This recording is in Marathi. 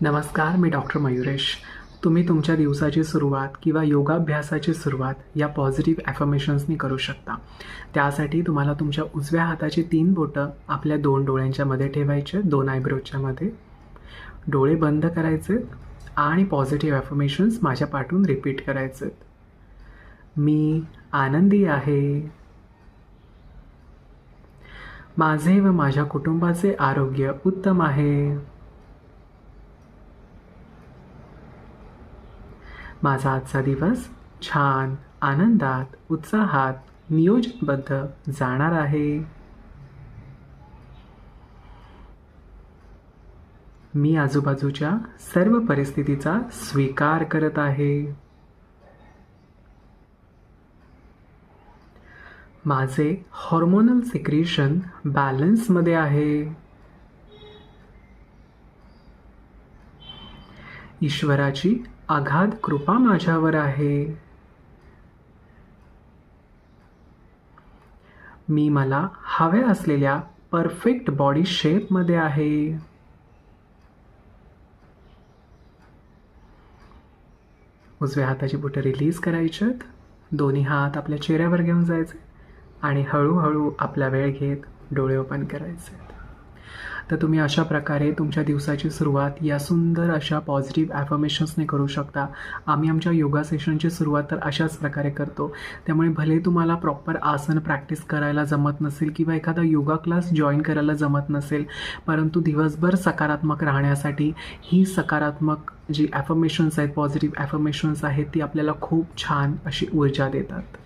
नमस्कार, मी डॉक्टर मयुरेश. तुम्ही तुमच्या दिवसाची सुरुवात किंवा योगाभ्यासाची सुरुवात या पॉझिटिव्ह ॲफर्मेशन्सनी करू शकता. त्यासाठी तुम्हाला तुमच्या उजव्या हाताची 3 बोटं आपल्या 2 डोळ्यांच्या मध्ये ठेवायचे, 2 आयब्रोजच्या मध्ये. डोळे बंद करायचे आणि पॉझिटिव्ह ॲफर्मेशन्स माझ्या पाठून रिपीट करायचे. मी आनंदी आहे. माझे व माझ्या कुटुंबाचे आरोग्य उत्तम आहे. माझा आजचा दिवस छान, आनंदात, उत्साहात, नियोजनबद्ध जाणार आहे. मी आजूबाजूच्या सर्व परिस्थितीचा स्वीकार करत आहे. माझे हॉर्मोनल सिक्रेशन बॅलन्समध्ये आहे. ईश्वराची अगाध कृपा माझ्यावर आहे. मी मला हव्या असलेल्या परफेक्ट बॉडी शेपमध्ये आहे. उजव्या हाताची बोटं रिलीज करायच्यात. दोन्ही हात आपल्या चेहऱ्यावर घेऊन जायचे आणि हळूहळू आपला वेळ घेत डोळे ओपन करायचे. तर तुम्ही अशा प्रकारे तुमच्या दिवसाची सुरुवात या सुंदर अशा पॉझिटिव्ह ॲफर्मेशन्सने करू शकता. आम्ही आमच्या योगा सेशनची सुरुवात तर अशाच प्रकारे करतो. त्यामुळे भले तुम्हाला प्रॉपर आसन प्रॅक्टिस करायला जमत नसेल किंवा एखादा योगा क्लास जॉईन करायला जमत नसेल, परंतु दिवसभर सकारात्मक राहण्यासाठी ही सकारात्मक जी ॲफर्मेशन्स आहेत, पॉझिटिव्ह ॲफर्मेशन्स आहेत, ती आपल्याला खूप छान अशी ऊर्जा देतात.